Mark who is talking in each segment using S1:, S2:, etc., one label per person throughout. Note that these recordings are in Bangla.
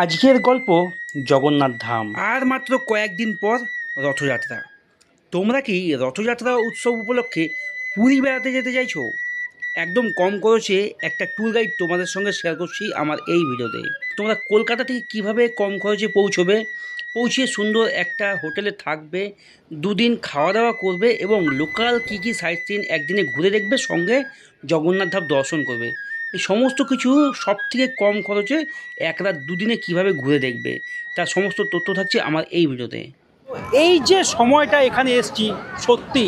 S1: আজকের গল্প জগন্নাথ ধাম। আর মাত্র কয়েকদিন পর রথযাত্রা। তোমরা কি রথযাত্রা উৎসব উপলক্ষে পুরী বেড়াতে যেতে চাইছো? একদম কম খরচে একটা ট্যুর গাইড তোমাদের সঙ্গে শেয়ার করছি আমার এই ভিডিওতে। তোমরা কলকাতা থেকে কিভাবে কম খরচে পৌঁছবে, পৌঁছে সুন্দর একটা হোটেলে থাকবে, দুদিন খাওয়া দাওয়া করবে এবং লোকাল কী কী সাইট সিন একদিনে ঘুরে দেখবে, সঙ্গে জগন্নাথ ধাম দর্শন করবে। এই সমস্ত কিছু সব থেকে কম খরচে এক রাত দুদিনে কিভাবে ঘুরে দেখবে, তার সমস্ত তথ্য থাকছে আমার এই ভিডিওতে। এই যে সময়টা এখানে এসছি, সত্যি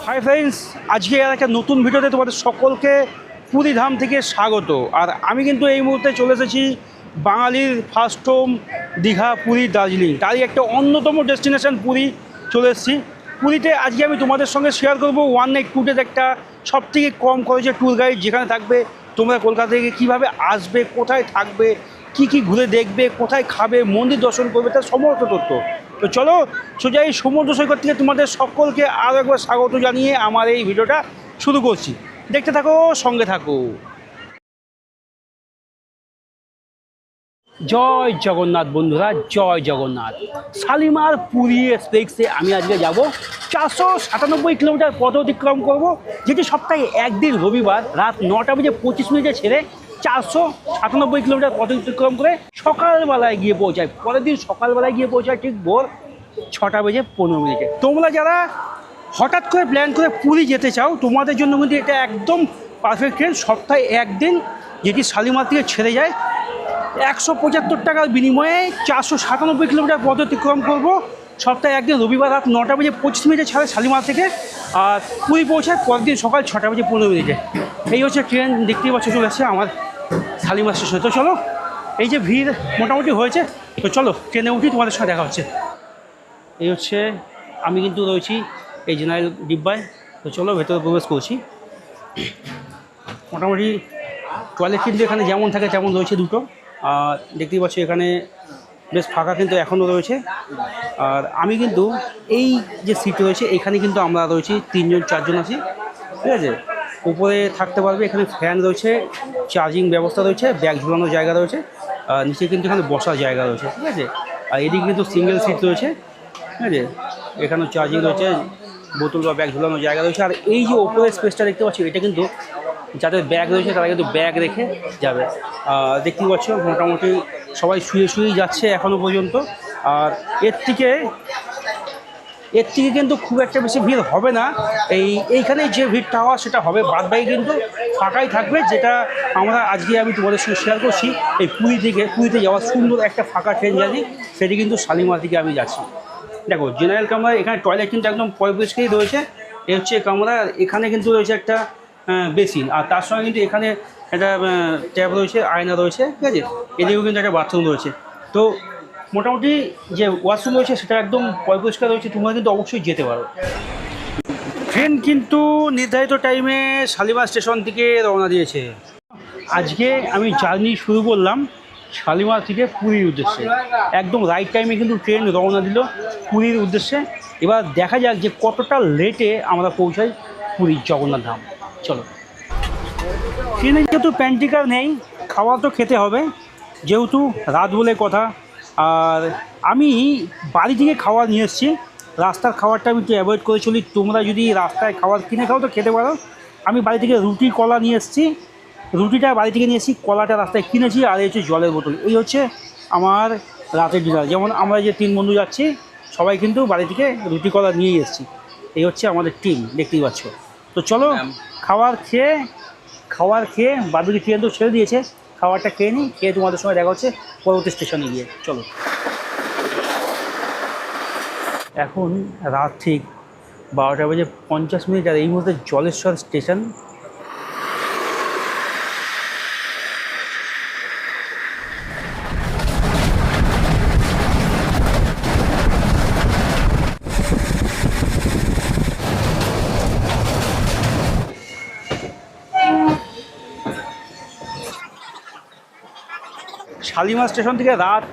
S1: হাই ফ্রেন্ডস, আজকে একটা নতুন ভিডিওতে তোমাদের সকলকে পুরী ধাম থেকে স্বাগত। আর আমি কিন্তু এই মুহূর্তে চলে এসেছি বাঙালির ফার্স্ট হোম দীঘা, পুরী, দার্জিলিং, তারই একটা অন্যতম ডেস্টিনেশন পুরী চলে এসেছি। পুরীতে আজকে আমি তোমাদের সঙ্গে শেয়ার করবো ওয়ান নাইট ট্যুরের একটা সবথেকে কম খরচে ট্যুর গাইড, যেখানে থাকবে তোমরা কলকাতা থেকে কীভাবে আসবে, কোথায় থাকবে, কি কি ঘুরে দেখবে, কোথায় খাবে, মন্দির দর্শন করবে, তার সমস্ত তথ্য। তো চলো সোজা এই সমুদ্র সৈকত থেকে তোমাদের সকলকে আরও একবার স্বাগত জানিয়ে আমার এই ভিডিওটা শুরু করছি। দেখতে থাকো, সঙ্গে থাকো। জয় জগন্নাথ বন্ধুরা, জয় জগন্নাথ। শালিমার পুরী এক্সপ্রেসে আমি আজকে যাব 497 কিলোমিটার পথ অতিক্রম করব, যেটি সপ্তাহে একদিন রবিবার রাত 9:25 ছেড়ে 497 কিলোমিটার পথ অতিক্রম করে সকালবেলায় গিয়ে পৌঁছায়। পরের দিন সকালবেলায় গিয়ে পৌঁছায় ঠিক ভোর 6:15। তোমরা যারা হঠাৎ করে প্ল্যান করে পুরী যেতে চাও, তোমাদের জন্য কিন্তু এটা একদম পারফেক্ট ট্রেন। সপ্তাহে একদিন, যেটি শালিমার থেকে ছেড়ে যায় 175 টাকার বিনিময়ে 497 কিলোমিটার পথ অতিক্রম করবো। সপ্তাহে একদিন রবিবার রাত 9:25 ছাড়ে শালিমার থেকে, আর পুরী পৌঁছায় পরের দিন সকাল 6:15। এই হচ্ছে ট্রেন, দেখতেই পাচ্ছ চলে আসছে আমার শালিমার স্টেশনে। তো চলো, এই যে ভিড় মোটামুটি হয়েছে, তো চলো ট্রেনে উঠি, তোমাদের সঙ্গে দেখা হচ্ছে। এই হচ্ছে, আমি কিন্তু রয়েছি এই জেনারেল ডিব্বায়। তো চলো ভেতরে প্রবেশ করছি। মোটামুটি টয়লেট কিন্তু এখানে যেমন থাকে তেমন রয়েছে দুটো। আর দেখতেই পাচ্ছি এখানে বেশ ফাঁকা কিন্তু এখনও রয়েছে। আর আমি কিন্তু এই যে সিট রয়েছে এখানে কিন্তু আমরা রয়েছি 3-4 আছি, ঠিক আছে। উপরে থাকতে পারবে, এখানে ফ্যান রয়েছে, চার্জিং ব্যবস্থা রয়েছে, ব্যাগ ঝুলানোর জায়গা রয়েছে, আর নিচে কিন্তু এখানে বসার জায়গা রয়েছে, ঠিক আছে। আর এদিকে কিন্তু সিঙ্গেল সিট রয়েছে, ঠিক আছে। এখানেও চার্জিং রয়েছে, বোতল বা ব্যাগ ঝুলানোর জায়গা রয়েছে। আর এই যে ওপরের স্পেসটা দেখতে পাচ্ছি, এটা কিন্তু যাদের ব্যাগ রয়েছে তারা কিন্তু ব্যাগ রেখে যাবে। দেখতেই পাচ্ছ মোটামুটি সবাই শুয়ে শুয়েই যাচ্ছে এখনও পর্যন্ত। আর এর থেকে কিন্তু খুব একটা বেশি ভিড় হবে না। এইখানে যে ভিড়টা হওয়া সেটা হবে, বাদবাকি কিন্তু ফাঁকাই থাকবে। যেটা আমি তোমাদের সঙ্গে শেয়ার করছি, এই পুরীতে যাওয়ার সুন্দর একটা ফাঁকা ট্রেন জানি, সেটি কিন্তু শালিমার থেকে আমি যাচ্ছি। দেখো জেনারেল কামরা, এখানে টয়লেট কিন্তু একদম পরিষ্কারই রয়েছে। এ হচ্ছে কামরা, এখানে কিন্তু রয়েছে একটা বেসিন, আর তার সঙ্গে কিন্তু এখানে একটা ট্যাপ রয়েছে, আয়না রয়েছে, ঠিক আছে। এদিকেও কিন্তু একটা বাথরুম রয়েছে। তো মোটামুটি যে ওয়াশরুম রয়েছে সেটা একদম পরিষ্কার রয়েছে, তোমরা কিন্তু অবশ্যই যেতে পারো। ট্রেন কিন্তু নির্ধারিত টাইমে শালিমার স্টেশন থেকে রওনা দিয়েছে। আজকে আমি জার্নি শুরু করলাম শালিমার থেকে পুরীর উদ্দেশ্যে। একদম রাইট টাইমে কিন্তু ট্রেন রওনা দিল পুরীর উদ্দেশ্যে। এবার দেখা যাক যে কতটা লেটে আমরা পৌঁছাই পুরীর জগন্নাথ ধাম। চলো। ট্রেনে যেহেতু প্যান্টিকার নেই, খাওয়া তো খেতে হবে, যেহেতু রাত বলে কথা। আর আমি বাড়ি থেকে খাবার নিয়ে এসেছি, রাস্তার খাবারটা আমি একটু অ্যাভয়েড করে চলি। তোমরা যদি রাস্তায় খাবার কিনে খাও তো খেতে পারো। আমি বাড়ি থেকে রুটি কলা নিয়ে এসেছি, রুটিটা বাড়ি থেকে নিয়ে এসেছি, কলাটা রাস্তায় কিনেছি, আর এই হচ্ছে জলের বোতল। এই হচ্ছে আমার রাতের ডিনার। যেমন আমরা যে 3 বন্ধু যাচ্ছি, সবাই কিন্তু বাড়ি থেকে রুটি কলা নিয়েই এসেছি। এই হচ্ছে আমাদের টিম, দেখতেই পাচ্ছ। তো চলো খাবার খেয়ে বাদুড়ি ট্রেন তো ছেড়ে দিয়েছে, খাবারটা খেয়ে নিই, খেয়ে তোমাদের সঙ্গে দেখা হচ্ছে পরবর্তী স্টেশনে গিয়ে। চলো। এখন রাত ঠিক 12:50, আর এই মুহূর্তে জলেশ্বর স্টেশন। শালিমার স্টেশন থেকে রাত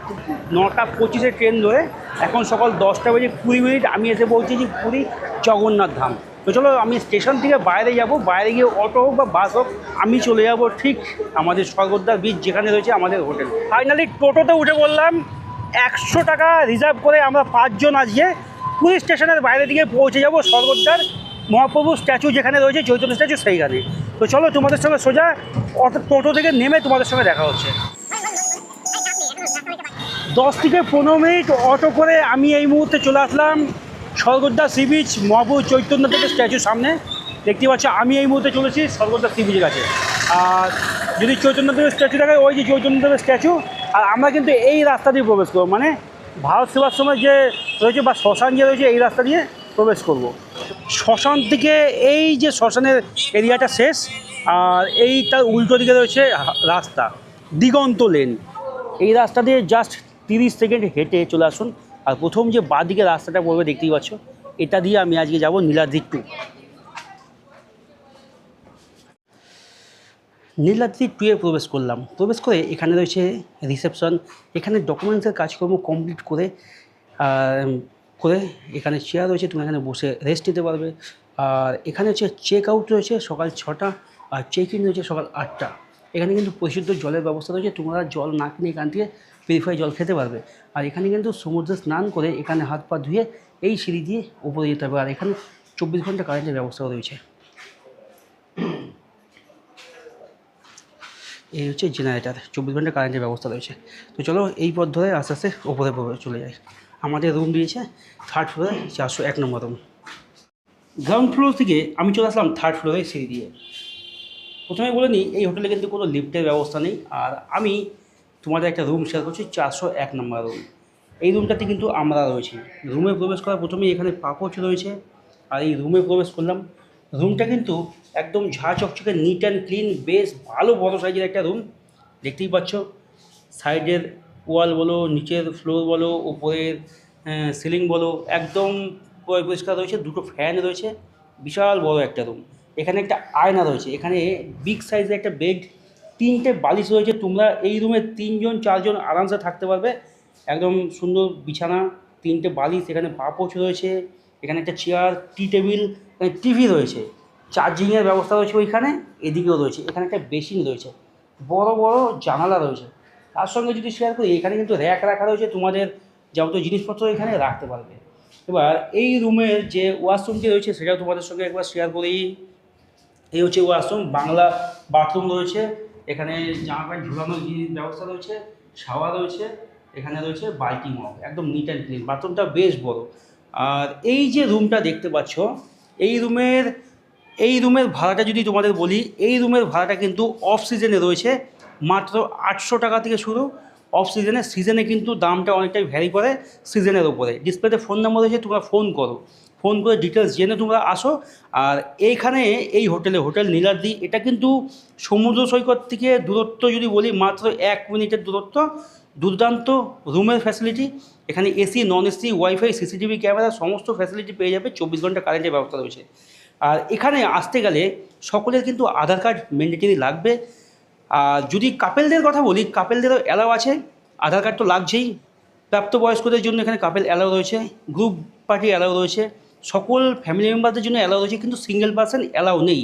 S1: 9:25 ট্রেন ধরে এখন সকাল 10:20 আমি এসে পৌঁছেছি পুরী জগন্নাথ ধাম। তো চলো আমি স্টেশন থেকে বাইরে যাব, বাইরে গিয়ে অটো হোক বা বাস হোক আমি চলে যাব ঠিক আমাদের স্বর্গদ্বার বিচ যেখানে রয়েছে আমাদের হোটেল। ফাইনালি টোটোতে উঠে বললাম, 100 টাকা রিজার্ভ করে আমরা 5 জন আজকে পুরী স্টেশনের বাইরে দিকে পৌঁছে যাব স্বর্গদ্বার মহাপ্রভু স্ট্যাচু যেখানে রয়েছে, চৈতন্য স্ট্যাচু সেইখানে। তো চলো তোমাদের সঙ্গে সোজা টোটো থেকে নেমে তোমাদের সঙ্গে দেখা হচ্ছে। 10 থেকে 15 মিনিট অটো করে আমি এই মুহূর্তে চলে আসলাম স্বর্গদ্বার সি বিচ মহাপ্রভু চৈতন্যদেবের স্ট্যাচুর সামনে। দেখতে পাচ্ছ আমি এই মুহূর্তে চলেছি স্বর্গদ্বার সি বিচের কাছে। আর যদি চৈতন্যদেবের স্ট্যাচু দেখায়, ওই যে চৈতন্যদেবের স্ট্যাচু, আর আমরা কিন্তু এই রাস্তা দিয়ে প্রবেশ করবো, মানে ভারত সেবার সময় যে রয়েছে বা শ্মশান যে রয়েছে এই রাস্তা দিয়ে প্রবেশ করব। শ্মশান থেকে এই যে শ্মশানের এরিয়াটা শেষ, আর এই তার উল্টো দিকে রয়েছে রাস্তা দিগন্ত লেন। এই রাস্তা দিয়ে জাস্ট 30 সেকেন্ড হেঁটে চলে আসুন। আর প্রথম যে বাঁ দিকে রাস্তাটা পড়বে দেখতেই পাচ্ছ, এটা দিয়ে আমি আজকে যাব নীলাদ্রি 2। নীলাদ্রি 2-এ প্রবেশ করলাম। প্রবেশ করে এখানে রয়েছে রিসেপশন। এখানে ডকুমেন্টসের কাজকর্ম কমপ্লিট করে এখানে চেয়ার রয়েছে, তুমি এখানে বসে রেস্ট নিতে পারবে। আর এখানে হচ্ছে চেক আউট রয়েছে সকাল 6টা, আর চেক ইন রয়েছে সকাল 8টা। এখানে কিন্তু পরিশুদ্ধ জলের ব্যবস্থা রয়েছে, তোমরা জল না কিনে এখান থেকে পিউরিফাই জল খেতে পারবে। আর এখানে কিন্তু সমুদ্রে স্নান করে এখানে হাত পা ধুয়ে এই সিঁড়ি দিয়ে উপরে যেতে হবে। আর এখানে 24 ঘন্টা কারেন্টের ব্যবস্থাও রয়েছে। এই হচ্ছে জেনারেটার, 24 ঘন্টা কারেন্টের ব্যবস্থা রয়েছে। তো চলো এই পথ ধরে আস্তে আস্তে ওপরে চলে যাই। আমাদের রুম দিয়েছে 3rd ফ্লোরে 401 নম্বর রুম। গ্রাউন্ড ফ্লোর থেকে আমি চলে আসলাম 3rd ফ্লোরে সিঁড়ি দিয়ে। প্রথমে বলে নিই, এই হোটেলে কিন্তু কোনো লিফটের ব্যবস্থা নেই। আর আমি তোমাদের একটা রুম শেয়ার করছি, 401 নম্বর রুম। এই রুমটাতে কিন্তু আমরা রয়েছি। রুমে প্রবেশ করার প্রথমেই এখানে পাপোচ রয়েছে, আর এই রুমে প্রবেশ করলাম। রুমটা কিন্তু একদম ঝাঁ চকচকে নিট অ্যান্ড ক্লিন, বেশ ভালো বড় সাইজের একটা রুম। দেখতেই পাচ্ছ সাইডের ওয়াল বলো, নিচের ফ্লোর বলো, উপরের সিলিং বলো, একদম পরিষ্কার রয়েছে। 2টো ফ্যান রয়েছে, বিশাল বড় একটা রুম। এখানে একটা আয়না রয়েছে, এখানে বিগ সাইজের একটা বেড, 3টে বালিশ রয়েছে। তোমরা এই রুমে 3 জন 4 জন আরামসে থাকতে পারবে। একদম সুন্দর বিছানা, 3টে বালিশ, এখানে পাপোচ রয়েছে, এখানে একটা চেয়ার, টি টেবিল, এখানে টিভি রয়েছে, চার্জিংয়ের ব্যবস্থা রয়েছে ওইখানে, এদিকেও রয়েছে। এখানে একটা বেসিন রয়েছে, বড় বড় জানালা রয়েছে। তার সঙ্গে যদি শেয়ার করি, এখানে কিন্তু র্যাক রাখা রয়েছে, তোমাদের যাবতীয় জিনিসপত্র এখানে রাখতে পারবে। এবার এই রুমের যে ওয়াশরুমটি রয়েছে সেটাও তোমাদের সঙ্গে একবার শেয়ার করি। এই হচ্ছে ওয়াশরুম, বাংলা বাথরুম রয়েছে, এখানে জামা প্যান্ট ঝুলানোর ব্যবস্থা রয়েছে, শাওয়ার রয়েছে, এখানে রয়েছে বালতি মগ, একদম নিট অ্যান্ড ক্লিন। বাথরুমটা বেশ বড়। আর এই যে রুমটা দেখতে পাচ্ছ, এই রুমের ভাড়াটা যদি তোমাদের বলি, এই রুমের ভাড়াটা কিন্তু অফ সিজনে রয়েছে মাত্র 800 টাকা থেকে শুরু। অফ সিজনে কিন্তু দামটা অনেকটাই ভ্যারি করে সিজনের ওপরে। ডিসপ্লেতে ফোন নাম্বার রয়েছে, তোমরা ফোন করো, ফোন করে ডিটেলস জেনে তোমরা আসো। আর এইখানে এই হোটেল নীলাদ্রি, এটা কিন্তু সমুদ্র সৈকত থেকে দূরত্ব যদি বলি মাত্র 1 মিনিটের দূরত্ব। দুর্দান্ত রুমের ফ্যাসিলিটি, এখানে AC, non AC, wifi, CCTV camera, সমস্ত ফ্যাসিলিটি পেয়ে যাবে। 24 ঘন্টা কারেন্টের ব্যবস্থা রয়েছে। আর এখানে আসতে গেলে সকলের কিন্তু আধার কার্ড ম্যান্ডেটরি লাগবে। আর যদি কাপেলদের কথা বলি, কাপেলদেরও অ্যালাউ আছে, আধার কার্ড তো লাগছেই। প্রাপ্তবয়স্কদের জন্য এখানে কাপেল অ্যালাউ রয়েছে, গ্রুপ পার্টি অ্যালাউ রয়েছে, সকল ফ্যামিলি মেম্বারদের জন্য অ্যালাউ রয়েছে, কিন্তু সিঙ্গেল পার্সন অ্যালাউ নেই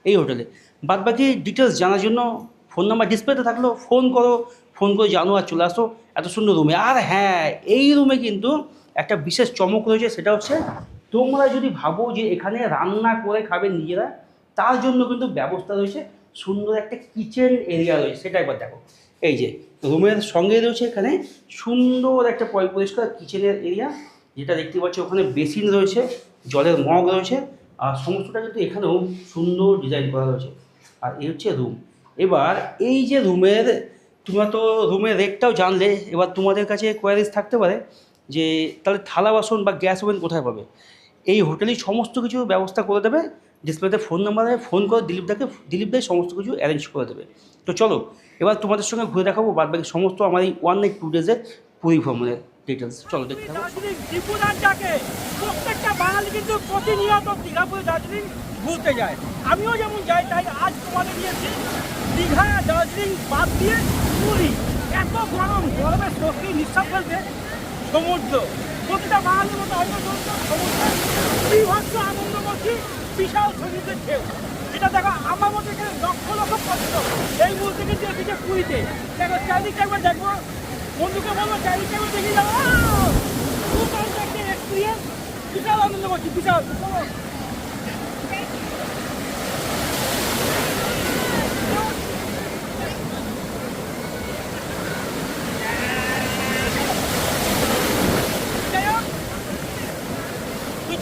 S1: এই হোটেলে। বাদবাকি ডিটেলস জানার জন্য ফোন নাম্বার ডিসপ্লেতে থাকলো, ফোন করো, ফোন করে জানো আর চলে আসো এত সুন্দর রুমে। আর হ্যাঁ, এই রুমে কিন্তু একটা বিশেষ চমক রয়েছে, সেটা হচ্ছে তোমরা যদি ভাবো যে এখানে রান্না করে খাবে নিজেরা, তার জন্য কিন্তু ব্যবস্থা রয়েছে, সুন্দর একটা কিচেন এরিয়া রয়েছে। সেটা একবার দেখো, এই যে রুমের সঙ্গে রয়েছে এখানে সুন্দর একটা পরিষ্কার কিচেনের এরিয়া, যেটা দেখতে পাচ্ছ। ওখানে বেসিন রয়েছে, জলের মগ রয়েছে, আর সমস্তটা কিন্তু এখানেও সুন্দর ডিজাইন করা রয়েছে। আর এই হচ্ছে রুম। এবার এই যে রুমের, তোমরা তো রুমের রেটটাও জানলে, এবার তোমাদের কাছে কোয়ারিজ থাকতে পারে যে তাহলে থালা বাসন বা গ্যাস ওভেন কোথায় পাবে। এই হোটেলেই সমস্ত কিছু ব্যবস্থা করে দেবে। ডিসপ্লেতে ফোন নাম্বারে ফোন করে দিলীপদাই সমস্ত কিছু অ্যারেঞ্জ করে দেবে। তো চলো এবার তোমাদের সঙ্গে ঘুরে দেখাবো বাদবাকি সমস্ত আমার এই 1 নাইট 2 ডেজের পুরী ভ্রমণের ডিটেলস। চলো দেখতে থাকো। প্রত্যেকটা বাঙালি কিন্তু প্রতিনিয়ত দীঘাপুরে দার্জিলিং ঘুরতে যায়, আমিও যেমন যাই। তাই আজ তোমাদের নিয়েছি দীঘা দার্জিলিং বাদ দিয়ে পুরী। এত গরমে স্বস্তি নিঃশ্বাস ফেলতে সমুদ্র, প্রতিটা বাঙালির মতো হয়তো সমুদ্রে বিভৎস আনন্দ করছি, বিশাল সমুদ্রের ঢেউ। এটা দেখো আমার মধ্যে এখানে লক্ষ লক্ষ পর্যটক এই মুহূর্তে কিন্তু এসেছে পুরীতে। দেখো চারিদিকটা একবার দেখবো, বন্ধুকে বলবো চারিদিকটা একবার দেখে যাবো, একটা এক্সপিরিয়েন্স, বিশাল আনন্দ করছি, বিশাল।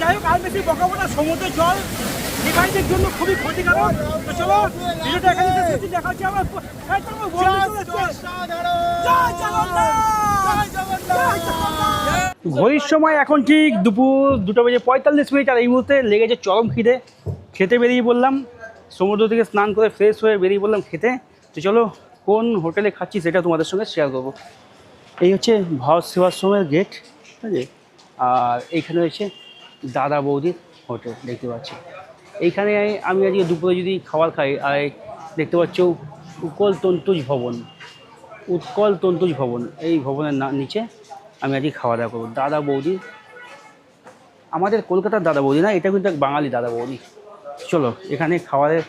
S1: যাই হোক, আর বেশি বকাবো না, সমুদ্রের জল ডিভাইসের জন্য খুবই ক্ষতিকারক। তো চলো ভিডিওটা এখানে দেখা হচ্ছে আমার ঘড়ির সময় এখন ঠিক দুপুর 2:45, আর এই মুহূর্তে লেগেছে চরম খিদে। খেতে বেরিয়ে পড়লাম, সমুদ্র থেকে স্নান করে ফ্রেশ হয়ে বেরিয়ে পড়লাম খেতে। তো চলো কোন হোটেলে খাচ্ছি সেটা তোমাদের সঙ্গে শেয়ার করবো। এই হচ্ছে ভারত সেবাশ্রমের গেট, ঠিক আছে। আর এইখানে হচ্ছে দাদা বৌদির হোটেল, দেখতে পাচ্ছি। এইখানে আমি আজকে দুপুরে যদি খাবার খাই, আর দেখতে পাচ্ছ উৎকল তন্তুজ ভবন, উৎকল তন্তুজ ভবন, এই ভবনের নিচে আমি আজকে খাওয়া দাওয়া করবো। দাদা বৌদি, আমাদের কলকাতার দাদা বৌদি না, এটা কিন্তু এক বাঙালি দাদা বৌদি। চলো এখানে খাবারের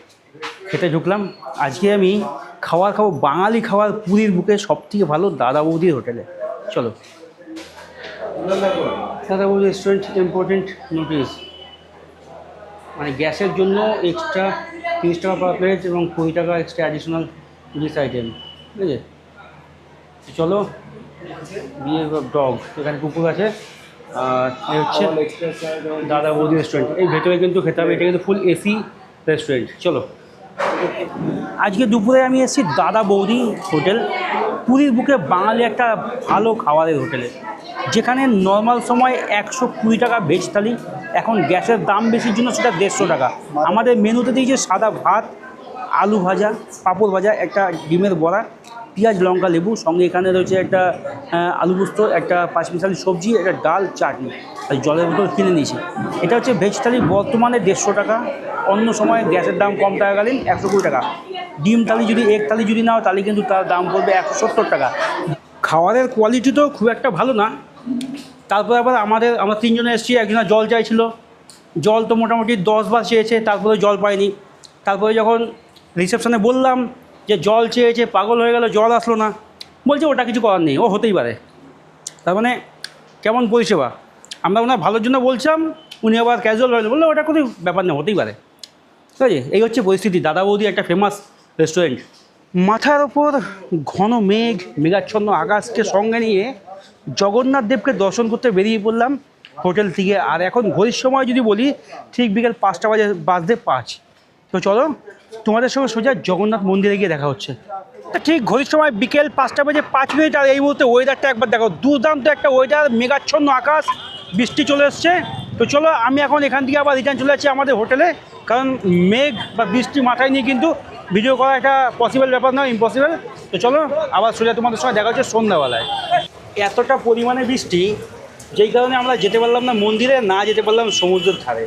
S1: খেতে ঢুকলাম। আজকে আমি খাবার খাবো বাঙালি খাবার, পুরীর বুকে সবথেকে ভালো দাদা বৌদির হোটেলে। চলো। দাদা বৌদি রেস্টুরেন্ট ইম্পর্টেন্ট নোটিস, মানে গ্যাসের জন্য এক্সট্রা 30 টাকা পার প্লেট এবং 20 টাকা এক্সট্রা অ্যাডিশনাল ডিশ আইটেম, ঠিক আছে। চলো, বিয়ের ডগ, এখানে কুকুর আছে। আর এই হচ্ছে দাদা বৌদি রেস্টুরেন্ট, এই ভেতরে কিন্তু খেতে হবে, এটা কিন্তু ফুল এসি রেস্টুরেন্ট। চলো, আজকে দুপুরে আমি এসেছি দাদা বৌদি হোটেল, পুরীর বুকে বাঙালি একটা ভালো খাবারের হোটেলে, যেখানে নর্মাল সময় 120 টাকা ভেজ থালি, এখন গ্যাসের দাম বেশির জন্য সেটা 150 টাকা। আমাদের মেনুতে দিয়েছে সাদা ভাত, আলু ভাজা, পাঁপড় ভাজা, একটা ডিমের বড়া, পেঁয়াজ লঙ্কা লেবু, সঙ্গে এখানে রয়েছে একটা আলু পোস্ত, একটা পাঁচমিশালি সবজি, একটা ডাল, চাটনি, আর জলের বোতল কিনে নিয়েছি। এটা হচ্ছে ভেজ থালি, বর্তমানে 150 টাকা, অন্য সময় গ্যাসের দাম কম থাকাকালীন 120 টাকা। ডিম থালি যদি এক থালি যদি নাও তাহলে কিন্তু তার দাম পড়বে 170 টাকা। খাবারের কোয়ালিটি তো খুব একটা ভালো না। তারপরে আবার আমরা 3 জনে এসেছি, একজনা জল চাইছিল, জল তো মোটামুটি 10 বার চেয়েছে, তারপরে জল পাইনি। তারপরে যখন রিসেপশনে বললাম যে জল চেয়েছে, পাগল হয়ে গেল, জল আসলো না, বলছে ওটা কিছু করার নেই, ও হতেই পারে। তার মানে কেমন পরিষেবা, আমরা ওনার ভালোর জন্য বলছিলাম, উনি আবার ক্যাজুয়াল হয়ে বললো ওটা কোনো ব্যাপার নেই, হতেই পারে, ঠিক আছে। এই হচ্ছে পরিস্থিতি। দাদা বৌদি একটা ফেমাস রেস্টুরেন্ট। মাথার ওপর ঘন মেঘ, মেঘাচ্ছন্ন আকাশকে সঙ্গে নিয়ে জগন্নাথ দেবকে দর্শন করতে বেরিয়ে পড়লাম হোটেল থেকে। আর এখন ঘড়ির সময় যদি বলি, ঠিক বিকেল 5টা বাজতে 5। তো চলো তোমাদের সঙ্গে সোজা জগন্নাথ মন্দিরে গিয়ে দেখা হচ্ছে। ঠিক ঘড়ির সময় বিকেল 5:05। আর এই মুহূর্তে ওয়েদারটা একবার দেখো, দুর্দান্ত একটা ওয়েদার, মেঘাচ্ছন্ন আকাশ, বৃষ্টি চলে এসছে। তো চলো আমি এখন এখান থেকে আবার রিটার্ন চলে যাচ্ছি আমাদের হোটেলে, কারণ মেঘ বা বৃষ্টি মাথায় নিয়ে কিন্তু ভিডিও করা একটা পসিবল ব্যাপার নয়, ইম্পসিবল। তো চলো আবার সোজা তোমাদের সঙ্গে দেখা হচ্ছে সন্ধ্যাবেলায়। এতটা পরিমাণে বৃষ্টি, যেই কারণে আমরা যেতে পারলাম না মন্দিরে, না যেতে পারলাম সমুদ্রের ধারে।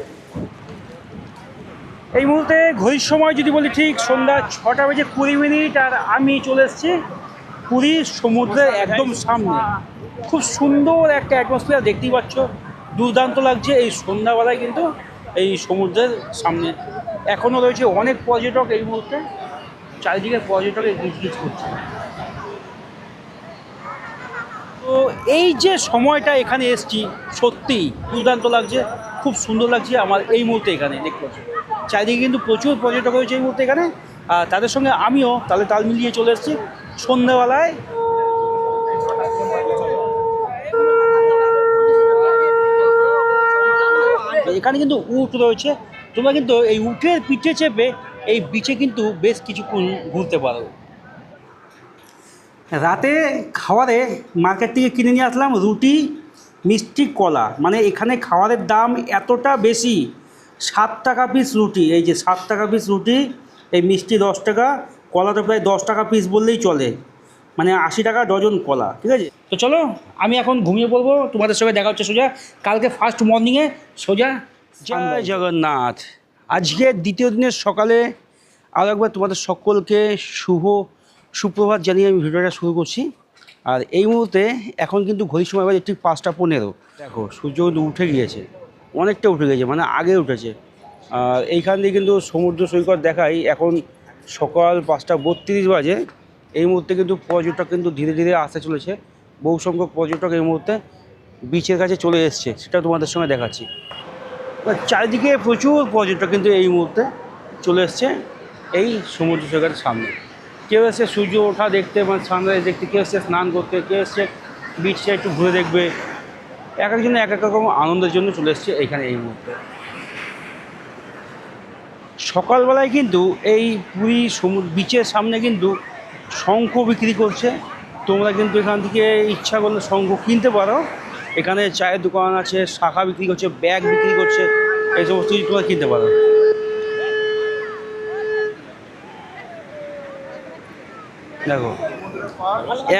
S1: এই মুহূর্তে ঘড়ির সময় যদি বলি, ঠিক সন্ধ্যা 6:20, আর আমি চলে এসেছি পুরীর সমুদ্রের একদম সামনে। খুব সুন্দর একটা অ্যাটমসফিয়ার, দেখতেই পাচ্ছ, দুর্দান্ত লাগছে এই সন্ধ্যাবেলায় কিন্তু এই সমুদ্রের সামনে। এখনও রয়েছে অনেক পর্যটক, এই মুহূর্তে চারিদিকে পর্যটকের গিজগিজ করছে। তো এই যে সময়টা এখানে এসেছি, সত্যিই দুর্দান্ত লাগছে, খুব সুন্দর লাগছে আমার এই মুহূর্তে এখানে। দেখতে পাচ্ছি চারিদিকে কিন্তু প্রচুর পর্যটক হয়েছে এই মুহূর্তে এখানে, আর তাদের সঙ্গে আমিও তাল মিলিয়ে চলে এসেছি সন্ধ্যাবেলায়। এখানে কিন্তু উট রয়েছে, তোমরা কিন্তু এই উটের পিঠে চেপে এই বিচে কিন্তু বেশ কিছুক্ষণ ঘুরতে পারো। রাতে খাবারে মার্কেট থেকে কিনে নিয়ে আসলাম রুটি, মিষ্টি, কলা। মানে এখানে খাবারের দাম এতটা বেশি, 7 টাকা পিস রুটি, এই যে 7 টাকা পিস রুটি, এই মিষ্টি 10 টাকা, কলা তো প্রায় 10 টাকা পিস বললেই চলে, মানে 80 টাকা ডজন কলা, ঠিক আছে। তো চলো আমি এখন ঘুমিয়ে পড়বো, তোমাদের সঙ্গে দেখা হচ্ছে সোজা কালকে ফার্স্ট মর্নিংয়ে সোজা। জয় জগন্নাথ। আজকে দ্বিতীয় দিনের সকালে আরও একবার তোমাদের সকলকে সুপ্রভাত জানিয়ে আমি ভিডিওটা শুরু করছি। আর এই মুহূর্তে এখন কিন্তু ঘড়ির সময় বাজে ঠিক 5টা 15। দেখো সূর্য কিন্তু উঠে গিয়েছে, অনেকটা উঠে গিয়েছে, মানে আগে উঠেছে। আর এইখান দিয়ে কিন্তু সমুদ্র সৈকত দেখাই এখন সকাল 5টা 32 বাজে। এই মুহূর্তে কিন্তু পর্যটক কিন্তু ধীরে ধীরে আসতে চলেছে। বহু সংখ্যক পর্যটক এই মুহূর্তে বিচের কাছে চলে এসছে, সেটা তোমাদের সঙ্গে দেখাচ্ছি। চারিদিকে প্রচুর পর্যটক কিন্তু এই মুহূর্তে চলে এসছে এই সমুদ্র সৈকতের সামনে। কেউ এসছে সূর্য ওঠা দেখতে, মানে সানরাইজ দেখতে, কেউ এসছে স্নান করতে, কেউ এসছে বিচটা একটু ঘুরে দেখবে। এক একজন এক এক রকম আনন্দের জন্য চলে এসছে এইখানে এই মুহূর্তে। সকালবেলায় কিন্তু এই পুরী বিচের সামনে কিন্তু শঙ্খ বিক্রি করছে। তোমরা কিন্তু এখান থেকে ইচ্ছা করলে শঙ্খ কিনতে পারো। এখানে চায়ের দোকান আছে, শাখা বিক্রি করছে, ব্যাগ বিক্রি করছে, এই সমস্ত কিছু তোমরা কিনতে পারো। দেখো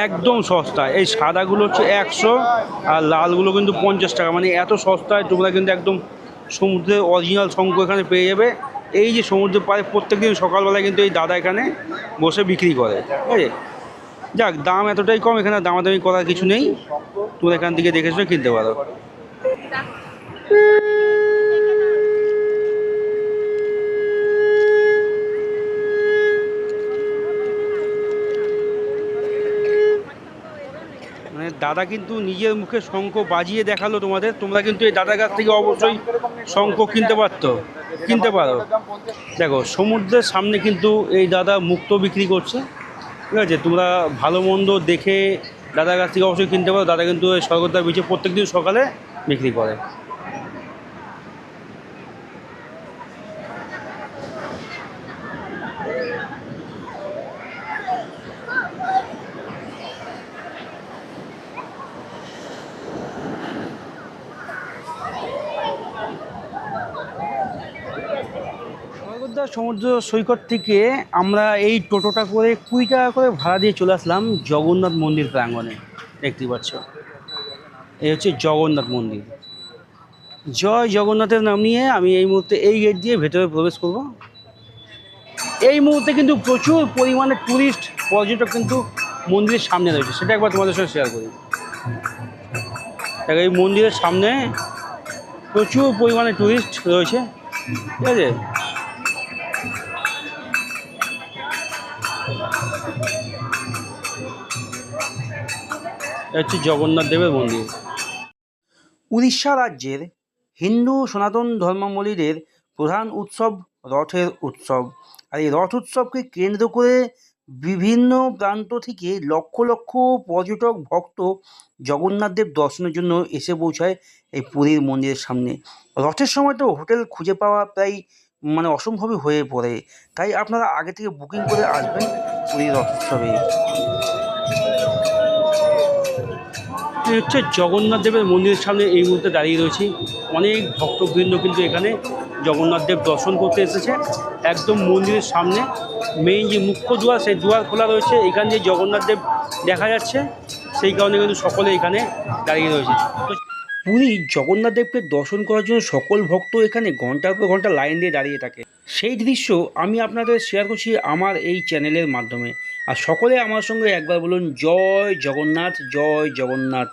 S1: একদম সস্তা। এই সাদাগুলো হচ্ছে 100 আর লালগুলো কিন্তু 50 টাকা, মানে এত সস্তায় তোমরা কিন্তু একদম সমুদ্রের অরিজিনাল শঙ্খ এখানে পেয়ে যাবে। এই যে সমুদ্রের পাড়ে প্রত্যেক দিন সকালবেলায় কিন্তু এই দাদা এখানে বসে বিক্রি করে, ঠিক আছে। যাক, দাম এতটাই কম, এখানে দামাদামি করার কিছু নেই, তোমরা এখান থেকে দেখে শুনে কিনতে পারো। মানে দাদা কিন্তু নিজের মুখে শঙ্খ বাজিয়ে দেখালো তোমাদের। তোমরা কিন্তু এই দাদার কাছ থেকে অবশ্যই শঙ্খ কিনতে পারো। দেখো সমুদ্রের সামনে কিন্তু এই দাদা মুক্তো বিক্রি করছে, ঠিক আছে। তোমরা ভালো মন্দ দেখে দাদার কাছ থেকে অবশ্যই কিনতে পারো। দাদা কিন্তু এই স্বর্গদ্বার বিচে প্রত্যেকদিন সকালে বিক্রি করে। স্বর্গদ্বার সমুদ্র সৈকত থেকে আমরা এই টোটোটা করে 20 টাকা করে ভাড়া দিয়ে চলে আসলাম জগন্নাথ মন্দির প্রাঙ্গণে। দেখতে পাচ্ছ এই হচ্ছে জগন্নাথ মন্দির। জয় জগন্নাথের নাম নিয়ে আমি এই মুহূর্তে এই গেট দিয়ে ভেতরে প্রবেশ করব। এই মুহূর্তে কিন্তু প্রচুর পরিমাণে ট্যুরিস্ট পর্যটক কিন্তু মন্দিরের সামনে রয়েছে, সেটা একবার তোমাদের সঙ্গে শেয়ার করি। দেখো এই মন্দিরের সামনে প্রচুর পরিমাণে ট্যুরিস্ট রয়েছে, ঠিক আছে। হচ্ছে জগন্নাথ দেবের মন্দির। উড়িষ্যা রাজ্যের হিন্দু সনাতন ধর্মাবলম্বীদের প্রধান উৎসব রথের উৎসব। আর এই রথ উৎসবকে কেন্দ্র করে বিভিন্ন প্রান্ত থেকে লক্ষ লক্ষ পর্যটক ভক্ত জগন্নাথ দেব দর্শনের জন্য এসে পৌঁছায় এই পুরীর মন্দিরের সামনে। রথের সময় তো হোটেল খুঁজে পাওয়া প্রায় মানে অসম্ভবই হয়ে পড়ে, তাই আপনারা আগে থেকে বুকিং করে আসবেন পুরীর রথ উৎসবে। হচ্ছে জগন্নাথ দেবের মন্দিরের সামনে এই মুহূর্তে দাঁড়িয়ে রয়েছি। অনেক ভক্তবৃন্দ কিন্তু এখানে জগন্নাথ দেব দর্শন করতে এসেছে। একদম মন্দিরের সামনে মেইন যে মুখ্য দুয়ার, সেই দুয়ার খোলা রয়েছে। এখান দিয়ে জগন্নাথ দেব দেখা যাচ্ছে, সেই কারণে কিন্তু সকলে এখানে দাঁড়িয়ে রয়েছে। পুরী জগন্নাথ দেবকে দর্শন করার জন্য সকল ভক্ত এখানে ঘন্টার পর ঘন্টা লাইন দিয়ে দাঁড়িয়ে থাকে। সেই দৃশ্য আমি আপনাদের শেয়ার করছি আমার এই চ্যানেলের মাধ্যমে। আর সকলে আমার সঙ্গে একবার বলুন জয় জগন্নাথ, জয় জগন্নাথ।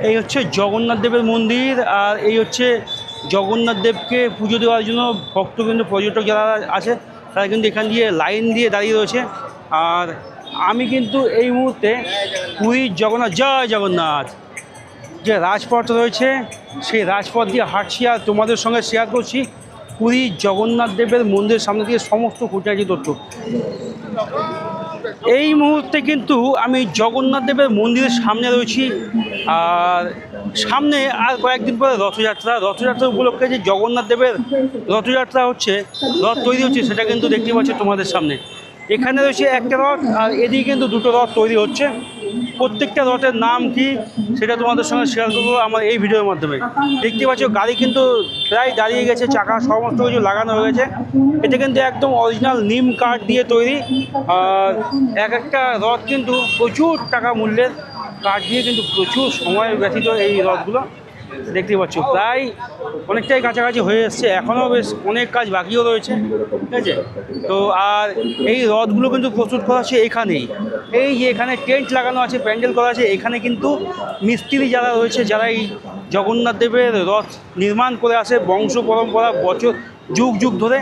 S1: এই হচ্ছে জগন্নাথ দেবের মন্দির, আর এই হচ্ছে জগন্নাথ দেবকে পুজো দেওয়ার জন্য ভক্তবৃন্দ পর্যটক যারা আছে তারা কিন্তু এখান দিয়ে লাইন দিয়ে দাঁড়িয়ে রয়েছে। আর আমি কিন্তু এই মুহূর্তে পুরীর জগন্নাথ, জয় জগন্নাথ যে রাজপথ রয়েছে সেই রাজপথ দিয়ে হাঁটছি আর তোমাদের সঙ্গে শেয়ার করছি পুরী জগন্নাথ দেবের মন্দিরের সামনে দিয়ে সমস্ত খুঁটিনাটি তথ্য। এই মুহূর্তে কিন্তু আমি জগন্নাথ দেবের মন্দিরের সামনে রয়েছি। আর সামনে আর কয়েকদিন পরে রথযাত্রা উপলক্ষে যে জগন্নাথ দেবের রথযাত্রা হচ্ছে, রথ তৈরি হচ্ছে, সেটা কিন্তু দেখতে পাচ্ছি তোমাদের সামনে। এখানে রয়েছে একটা রথ আর এদিকে কিন্তু দুটো রথ তৈরি হচ্ছে। প্রত্যেকটা রথের নাম কি সেটা তোমাদের সঙ্গে শেয়ার করবো আমার এই ভিডিওর মাধ্যমে। দেখতে পাচ্ছ গাড়ি কিন্তু প্রায় দাঁড়িয়ে গেছে, চাকা সমস্ত কিছু লাগানো হয়ে গেছে। এটা কিন্তু একদম অরিজিনাল নিম কাঠ দিয়ে তৈরি। আর এক একটা রথ কিন্তু প্রচুর টাকা মূল্যের, কাঠ দিয়ে কিন্তু প্রচুর সময় ব্যতীত এই রথগুলো দেখতে পাচ্ছ প্রায় অনেকটাই কাছাকাছি হয়ে এসছে, এখনও বেশ অনেক কাজ বাকিও রয়েছে, ঠিক আছে। তো আর এই রথগুলো কিন্তু প্রস্তুত করা হচ্ছে এখানেই, এই যে এখানে টেন্ট লাগানো আছে, প্যান্ডেল করা আছে, এখানে কিন্তু মিস্ত্রি যারা রয়েছে, যারা এই জগন্নাথ দেবের রথ নির্মাণ করে আসে বংশ পরম্পরা বছর যুগ যুগ ধরে,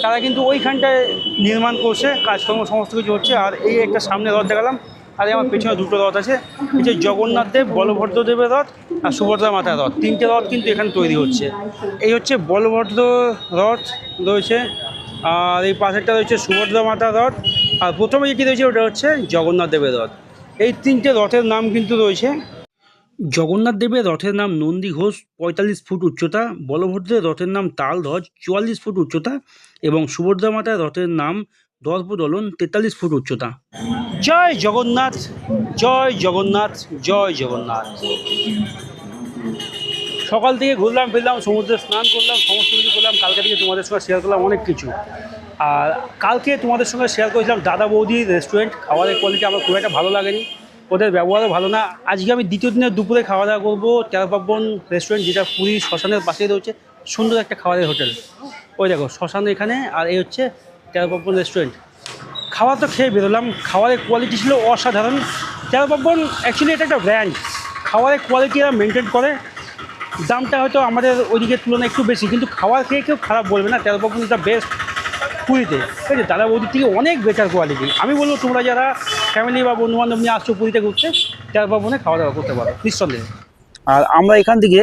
S1: তারা কিন্তু ওইখানটায় নির্মাণ করছে, কাজকর্ম সমস্ত কিছু হচ্ছে। আর এই একটা সামনে রথ দেখালাম, আর আমার পেছনে দুটো রথ আছে, এই যে জগন্নাথ দেব, বলভদ্র দেবের রথ আর সুভদ্রা মাতার রথ, তিনটে রথ কিন্তু এখানে তৈরি হচ্ছে। এই হচ্ছে বলভদ্র রথ রয়েছে, আর এই পাশেরটা রয়েছে সুভদ্রা মাতার রথ, আর প্রথমে যেটি রয়েছে ওটা হচ্ছে জগন্নাথ দেবের রথ। এই তিনটে রথের নাম কিন্তু রয়েছে, জগন্নাথ দেবের রথের নাম নন্দী ঘোষ ৪৫ ফুট উচ্চতা, বলভদ্রের রথের নাম তালধ্বজ ৪৪ ফুট উচ্চতা এবং সুভদ্রা মাতার রথের নাম দর্পদলন ৪৩ ফুট উচ্চতা। জয় জগন্নাথ, জয় জগন্নাথ, জয় জগন্নাথ। সকাল থেকে ঘুরলাম ফিরলাম, সমুদ্রে স্নান করলাম, সমস্ত কিছু করলাম, কালকে থেকে তোমাদের সঙ্গে শেয়ার করলাম অনেক কিছু। আর কালকে তোমাদের সঙ্গে শেয়ার করেছিলাম দাদা বৌদির রেস্টুরেন্ট, খাবারের কোয়ালিটি আমার খুব একটা ভালো লাগেনি, ওদের ব্যবহারও ভালো না। আজকে আমি দ্বিতীয় দিনের দুপুরে খাওয়া দাওয়া করবো তেরোপার্বণ রেস্টুরেন্ট, যেটা পুরী শ্মশানের পাশেই রয়েছে, সুন্দর একটা খাবারের হোটেল। ওই দেখো শ্মশান এখানে, আর এই হচ্ছে তেরোপার্বণ রেস্টুরেন্ট। খাবার তো খেয়ে বেরোলাম, খাবারের কোয়ালিটি ছিল অসাধারণ। তেরোপার্বণ অ্যাকচুয়ালি এটা একটা ব্র্যান্ড, খাবারের কোয়ালিটি এরা মেনটেন করে। দামটা হয়তো আমাদের ওইদিকের তুলনায় একটু বেশি, কিন্তু খাবার খেয়ে কেউ খারাপ বলবে না। তেরোপার্বণ ইজ দ্য বেস্ট পুরীতে, ঠিক আছে। দাদা বৌদির থেকে অনেক বেটার কোয়ালিটি। আমি বলবো তোমরা যারা ফ্যামিলি বা বন্ধুবান্ধব নিয়ে আসছো পুরীতে ঘুরতে, তেরোপার্বণে খাওয়া দাওয়া করতে পারো নিঃসন্দেহে। আর আমরা এখান থেকে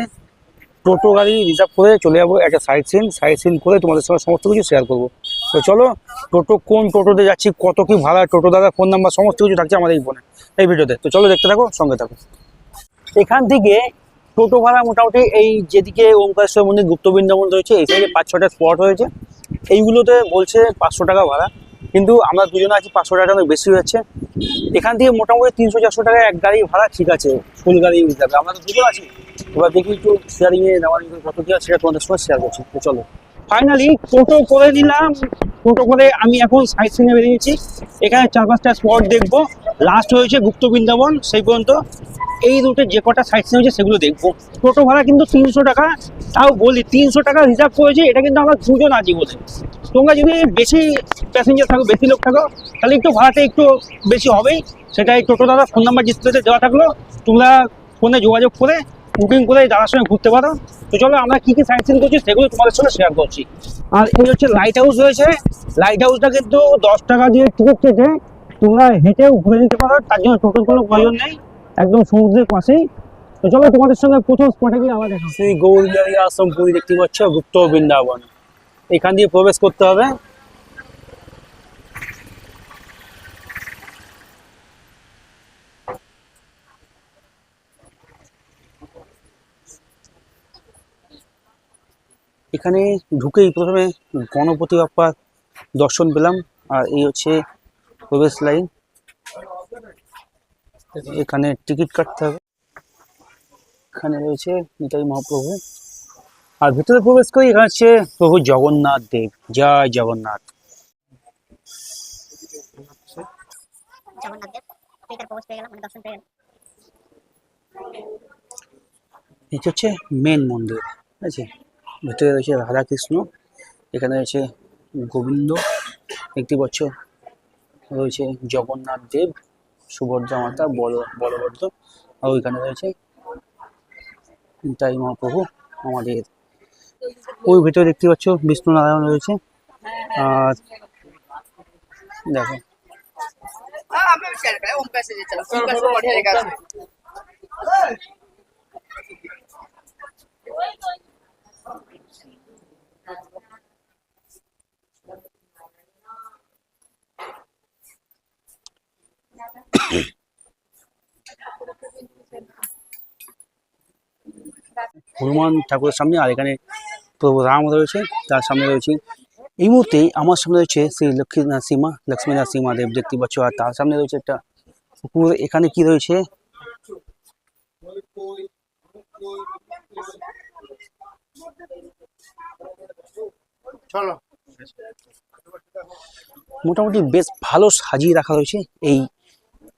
S1: টোটো গাড়ি রিজার্ভ করে চলে যাবো একটা সাইট সিন করে তোমাদের সঙ্গে সমস্ত কিছু শেয়ার করবো। তো চলো, কোন টোটোতে যাচ্ছি, কত কি ভাড়া, টোটো দাদা ফোন নাম্বার সমস্ত কিছু থাকছে আমাদের এই ফোনে, এই ভিডিওতে। তো চলো দেখতে থাকো, সঙ্গে থাকো। এখান থেকে টোটো ভাড়া মোটামুটি এই যেদিকে ওমকারেশ্বর মন্দির গুপ্ত বৃন্দাবন রয়েছে, এই সাইডে ৫-৬টা স্পট হয়েছে, এইগুলোতে বলছে ৫০০ টাকা ভাড়া, কিন্তু আমরা দুজনে আছি, ৫০০ টাকা অনেক বেশি হচ্ছে। এখান থেকে মোটামুটি ৩০০-৪০০ টাকা এক গাড়ি ভাড়া ঠিক আছে, ফুল গাড়ি হিসাবে। আমরা তো দুজন আছি, এবার দেখি একটু শেয়ারিংয়ে নেওয়ার কত কি আছে সেটা তোমাদের সঙ্গে শেয়ার করছি। তো চলো, ফাইনালি টোটো করে নিলাম, টোটো করে আমি এখন সাইট সিনে বেরিয়েছি। এখানে ৪-৫টা স্পট দেখবো, লাস্ট হয়েছে গুপ্ত বৃন্দাবন, সেই পর্যন্ত এই রুটে যে কটা সাইট সিন হয়েছে সেগুলো দেখবো। টোটো ভাড়া কিন্তু ৩০০ টাকা, তাও বলি ৩০০ টাকা রিজার্ভ করেছে, এটা কিন্তু আমরা দুজন আছি বলে। তোমরা যদি বেশি প্যাসেঞ্জার থাকো, বেশি লোক থাকো, তাহলে একটু ভাড়াটা একটু বেশি হবেই। সেটাই টোটো দাদা ফোন নাম্বার ডিসপ্লেতে দেওয়া থাকলো, তোমরা ফোনে যোগাযোগ করে বুকিং করে দাদার সঙ্গে ঘুরতে পারো। তো চলো, আমরা কী কী সাইট সিন করছি সেগুলো তোমাদের সঙ্গে শেয়ার করছি। আর এই হচ্ছে লাইট হাউস রয়েছে, লাইট হাউসটা কিন্তু ১০ টাকা দিয়ে টিকিট কেটে তোমরা হেঁটেও ঘুরে নিতে পারো, তার জন্য টোটোর কোনো প্রয়োজন নেই, একদম সমুদ্রের পাশেই। তো চলো তোমাদের সঙ্গে প্রথম স্পটে গিয়ে আবার দেখা। শ্রী গৌরবিহারী আশ্রম পুরী দেখতে পাচ্ছ, গুপ্ত বৃন্দাবন, এখান দিয়ে প্রবেশ করতে হবে। এখানে ঢুকেই প্রথমে গণপতি বাপ্পার দর্শন পেলাম, আর এই হচ্ছে প্রবেশ লাইন, এখানে টিকিট কাটতে হবে। এখানে রয়েছে নিতাই মহাপ্রভু, আর ভিতরে প্রবেশ করি, এখানে হচ্ছে প্রভু জগন্নাথ দেব, জয় জগন্নাথ। এটা হচ্ছে মেন মন্দির, ঠিক আছে। ভিতরে রয়েছে রাধাকৃষ্ণ, এখানে রয়েছে গোবিন্দ দেখতে পাচ্ছ, রয়েছে জগন্নাথ দেব, সুভদ্রা মাতা, বলভদ্র, আর ওইখানে রয়েছে নিতাই মহাপ্রভু আমাদের। ওই ভিতরে দেখতে পাচ্ছ বিষ্ণু নারায়ণ রয়েছে। আর দেখো হনুমান ঠাকুরের সামনে, আর এখানে প্রভু রাম রয়েছে, তার সামনে রয়েছে এই মুহূর্তে আমার সামনে রয়েছে শ্রী লক্ষ্মী নরসিংহ দেব দেখতে পাচ্ছ, আর তার সামনে রয়েছে একটা পুকুর। এখানে কি রয়েছে, মোটামুটি বেশ ভালো সাজিয়ে রাখা রয়েছে। এই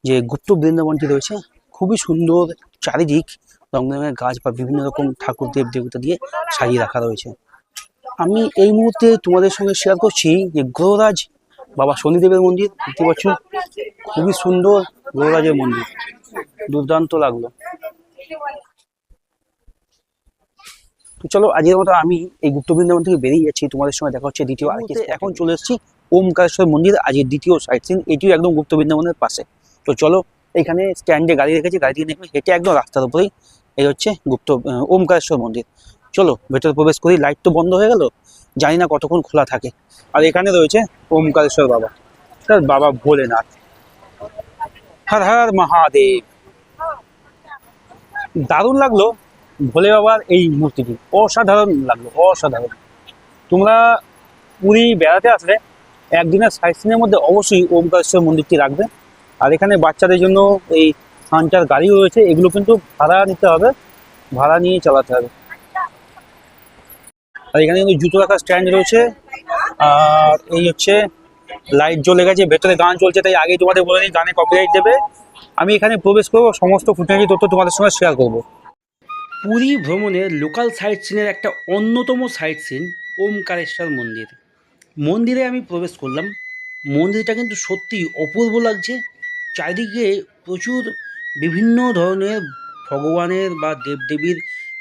S1: যে গুপ্ত বৃন্দাবনটি রয়েছে খুবই সুন্দর, চারিদিক রং বেরঙের গাছ বা বিভিন্ন রকম ঠাকুর দেব দেবতা দিয়ে সাজিয়ে রাখা রয়েছে। আমি এই মুহূর্তে তোমাদের সঙ্গে শেয়ার করছি যে গ্রহরাজ বাবা শনিদেবের মন্দির। দেখতে পাচ্ছ খুবই সুন্দর গ্রহরাজের মন্দির, দুর্দান্ত লাগলো। তো চলো আজকের মতো আমি এই গুপ্ত বৃন্দাবন থেকে বেরিয়ে যাচ্ছি, তোমাদের সঙ্গে দেখা হচ্ছে দ্বিতীয়। এখন চলে এসেছি ওমকারেশ্বর মন্দির, আজকের দ্বিতীয় সাইট সিন। এটিও একদম গুপ্ত বৃন্দাবনের পাশে। তো চলো, এখানে স্ট্যান্ডে গাড়ি রেখেছি, গাড়ি থেকে নেমে হেঁটে একদম রাস্তার উপরেই এই হচ্ছে ওমকারেশ্বর মন্দির। চলো ভেতরে প্রবেশ করি। লাইট তো বন্ধ হয়ে গেল, জানি না কতক্ষণ খোলা থাকে। আর এখানে রয়েছে ওমকারেশ্বর বাবা, তার বাবা ভোলেনাথ। হর হর মহাদেব। দারুণ লাগলো ভোলে বাবার এই মূর্তিটি, অসাধারণ লাগলো, অসাধারণ। তোমরা পুরী বেড়াতে আসলে একদিনের সাইট সিনের মধ্যে অবশ্যই ওমকারেশ্বর মন্দিরটি রাখবে। আর এখানে বাচ্চাদের জন্য এই হান্টার গাড়িও রয়েছে, এগুলো কিন্তু ভাড়া নিতে হবে, ভাড়া নিয়ে চালাতে হবে। আর এখানে কিন্তু জুতো রাখার স্ট্যান্ড রয়েছে। আর এই হচ্ছে লাইট জ্বলে গেছে, ভেতরে গান চলছে, তাই আগেই তোমাদের বলে দিই গানে কপিরাইট দেবে। আমি এখানে প্রবেশ করবো, সমস্ত খুঁটিনাটি তথ্য তোমাদের সঙ্গে শেয়ার করবো। পুরী ভ্রমণের লোকাল সাইট সিনের একটা অন্যতম সাইট সিন ওমকারেশ্বর মন্দির। মন্দিরে আমি প্রবেশ করলাম। মন্দিরটা কিন্তু সত্যি অপূর্ব লাগছে। চারিদিকে প্রচুর বিভিন্ন ধরনের ভগবানের বা দেবদেবীর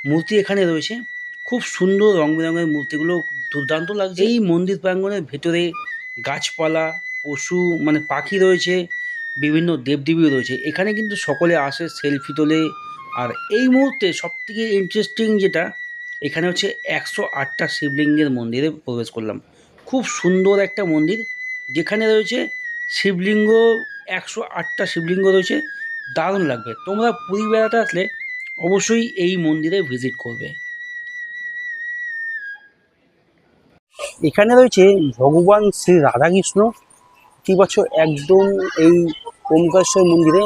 S1: মূর্তি এখানে রয়েছে। খুব সুন্দর রং বেরঙের মূর্তিগুলো, দুর্দান্ত লাগছে। এই মন্দির প্রাঙ্গণের ভেতরে গাছপালা, পশু মানে পাখি রয়েছে, বিভিন্ন দেবদেবীও রয়েছে। এখানে কিন্তু সকলে আসে, সেলফি তোলে। আর এই মুহূর্তে সবথেকে ইন্টারেস্টিং যেটা, এখানে হচ্ছে 108টা শিবলিঙ্গের মন্দিরে প্রবেশ করলাম। খুব সুন্দর একটা মন্দির, যেখানে রয়েছে শিবলিঙ্গ, 108টা শিবলিঙ্গ রয়েছে। দারুণ লাগবে। তোমরা পুরী বেড়াতে আসলে অবশ্যই এই মন্দিরে ভিজিট করবে। এখানে রয়েছে ভগবান শ্রী রাধাকৃষ্ণ। ঠিক পাচ্ছ একদম এই ওমকারেশ্বর মন্দিরে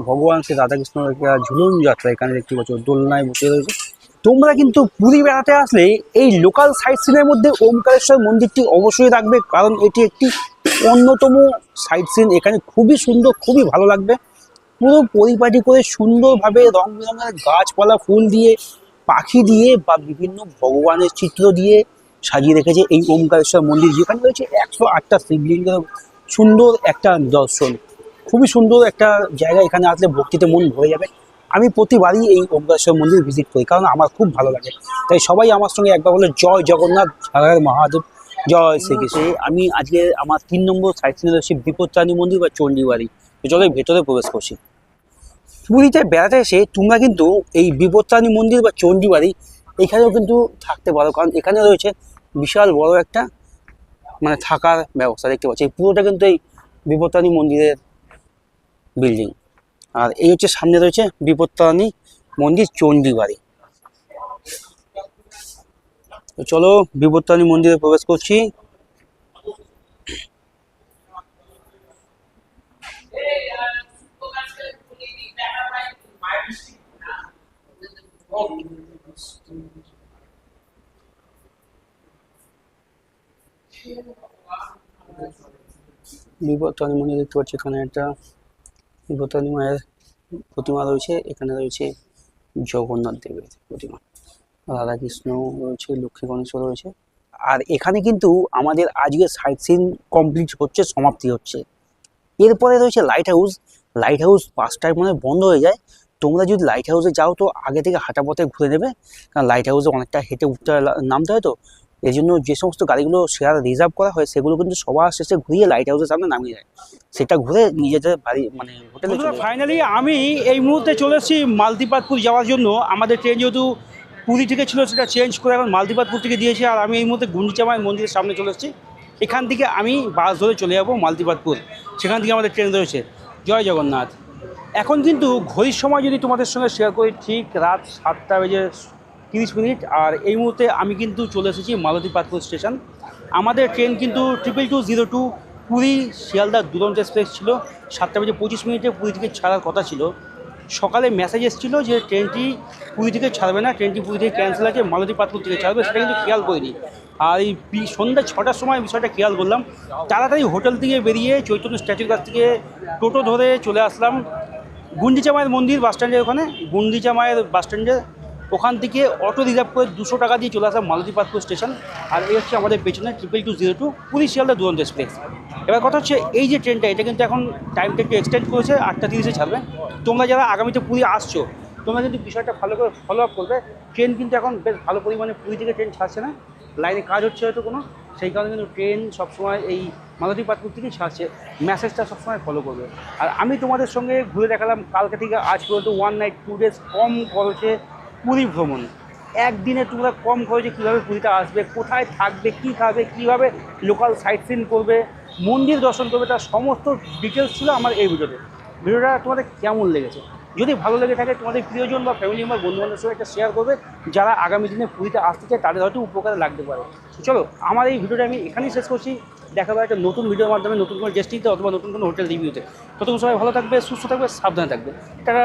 S1: ভগবান শ্রী রাধাকৃষ্ণ ঝুলন যাত্রা এখানে দেখতে পাচ্ছ, দোলনায় বসে রয়েছে। তোমরা কিন্তু পুরী বেড়াতে আসলে এই লোকাল সাইট সিনের মধ্যে ওমকারেশ্বর মন্দিরটি অবশ্যই রাখবে, কারণ এটি একটি অন্যতম সাইট সিন। এখানে খুবই সুন্দর, খুবই ভালো লাগবে। পুরো পরিপাটি করে সুন্দরভাবে রং বেরঙের গাছপালা, ফুল দিয়ে, পাখি দিয়ে বা বিভিন্ন ভগবানের চিত্র দিয়ে সাজিয়ে রেখেছে এই ওমকারেশ্বর মন্দির, যেখানে রয়েছে 108টা শিবলিঙ্গের সুন্দর একটা দর্শন। খুবই সুন্দর একটা জায়গা, এখানে আসলে ভক্তিতে মন ভরে যাবে। আমি প্রতিবারই এই ওমকারেশ্বর মন্দির ভিজিট করি, কারণ আমার খুব ভালো লাগে। তাই সবাই আমার সঙ্গে একবার বলে জয় জগন্নাথ, হর হর মহাদেব, জয় শ্রীকৃষ্ণ। আমি আজকে আমার 3 নম্বর সাইট সিনে রয়েছে বিপত্তারিণী মন্দির বা চণ্ডীবাড়ি। তো চলো ভেতরে প্রবেশ করছি। পুরীতে বেড়াতে এসে তোমরা কিন্তু এই বিপত্তারিণী মন্দির বা চণ্ডীবাড়ি এখানেও কিন্তু থাকতে পারো, কারণ এখানে রয়েছে বিশাল বড় একটা মানে থাকার ব্যবস্থা। দেখতে পাচ্ছি এই পুরোটা কিন্তু এই বিপত্তারিণী মন্দিরের বিল্ডিং। আর এই হচ্ছে সামনে রয়েছে বিপত্তারিণী মন্দির চণ্ডীবাড়ি। তো চলো বিপত্তারিণী মন্দিরে প্রবেশ করছি। বিপত্তারিণী মন্দির দেখতে পাচ্ছি, এখানে একটা বিপত্তারিণী মায়ের প্রতিমা রয়েছে। এখানে রয়েছে জগন্নাথ দেবের প্রতিমা, রাধাকৃষ্ণ রয়েছে, লক্ষ্মী গণেশ রয়েছে। আর এখানে কিন্তু আমাদের আজকের সাইট সিন কমপ্লিট হচ্ছে, সমাপ্তি হচ্ছে। এরপরে রয়েছে লাইট হাউস। লাইট হাউস 5টায় মনে বন্ধ হয়ে যায়। তোমরা যদি লাইট হাউসে যাও তো আগে থেকে হাঁটা পথে ঘুরে নেবে, কারণ লাইট হাউসে অনেকটা হেঁটে উঠতে নামতে হয়। তো এই জন্য যে সমস্ত গাড়িগুলো শেয়ার রিজার্ভ করা হয় সেগুলো কিন্তু সবার শেষে ঘুরিয়ে লাইট হাউসের সামনে নামিয়ে যায়, সেটা ঘুরে নিজেদের বাড়ি মানে হোটেলে। ফাইনালি আমি এই মুহূর্তে চলে এসেছি মালতীপাদপুর যাওয়ার জন্য। আমাদের ট্রেন যেহেতু পুরী থেকে ছিল, সেটা চেঞ্জ করে এখন মালতীপাদপুর থেকে দিয়েছে। আর আমি এই মুহূর্তে গুন্ডিচা মায়ের মন্দিরের সামনে চলে এসেছি। এখান থেকে আমি বাস ধরে চলে যাবো মালতীপাদপুর, সেখান থেকে আমাদের ট্রেন রয়েছে। জয় জগন্নাথ। এখন কিন্তু ঘড়ির সময় যদি তোমাদের সঙ্গে শেয়ার করি, ঠিক রাত 7:30। আর এই মুহূর্তে আমি কিন্তু চলে এসেছি মালতীপাদপুর স্টেশন। আমাদের ট্রেন কিন্তু 2202 পুরী শিয়ালদা দুরন্ত এক্সপ্রেস ছিল। 7:25 পুরী থেকে ছাড়ার কথা ছিল। সকালে মেসেজ এসেছিল যে ট্রেনটি পুরী থেকে ছাড়বে না, ট্রেনটি পুরী থেকে ক্যান্সেল আছে, মালতীপাদপুর থেকে ছাড়বে, সেটা কিন্তু খেয়াল করিনি। আর এই সন্ধ্যা 6টার সময় বিষয়টা খেয়াল করলাম। তাড়াতাড়ি হোটেল থেকে বেরিয়ে চৈতন্য স্ট্যাচুর কাছ থেকে টোটো ধরে চলে আসলাম গুন্ডিচা মায়ের মন্দির বাস স্ট্যান্ডের ওখানে, গুন্ডিচা মায়ের বাস স্ট্যান্ডে ওখান থেকে অটো রিজার্ভ করে 200 টাকা দিয়ে চলে আসা মালতী পার্কপুর স্টেশন। আর এই হচ্ছে আমাদের পেছনে 22202 পুরী শিয়ালদা দুরন্ত এক্সপ্রেস। এবার কথা হচ্ছে এই যে ট্রেনটা, এটা কিন্তু এখন টাইমটা একটু এক্সটেন্ড করেছে, 8:30-এ ছাড়বে। তোমরা যারা আগামীতে পুরী আসছো, তোমরা কিন্তু বিষয়টা ভালো করে ফলো আপ করবে। ট্রেন কিন্তু এখন বেশ ভালো পরিমাণে পুরী থেকে ট্রেন ছাড়ছে না, লাইনে কাজ হচ্ছে হয়তো কোনো, সেই কারণে কিন্তু ট্রেন সবসময় এই মালতী পার্কপুর থেকেই ছাড়ছে। মেসেজটা সবসময় ফলো করবে। আর আমি তোমাদের সঙ্গে ঘুরে দেখালাম কালকে থেকে আজ পর্যন্ত 1 নাইট 2 ডেজ কম খরচে পুরী ভ্রমণ। একদিনে তোমরা কম খরচে কীভাবে পুরীতে আসবে, কোথায় থাকবে, কী খাবে, কীভাবে লোকাল সাইট সিন করবে, মন্দির দর্শন করবে, তার সমস্ত ডিটেলস ছিল আমার এই ভিডিওতে। ভিডিওটা তোমাদের কেমন লেগেছে? যদি ভালো লেগে থাকে তোমাদের প্রিয়জন বা ফ্যামিলি মেম্বার বন্ধুবান্ধবের সঙ্গে একটা শেয়ার করবে, যারা আগামী দিনে পুরীতে আসতে চায় তাদের হয়তো উপকারে লাগতে পারে। চলো আমার এই ভিডিওটা আমি এখানেই শেষ করছি। দেখা হবে একটা নতুন ভিডিওর মাধ্যমে, নতুন কোনো ডেস্টিনিতে অথবা নতুন কোনো হোটেল রিভিউতে। ততক্ষণ সবাই ভালো থাকবে, সুস্থ থাকবে, সাবধানে থাকবে। টাটা।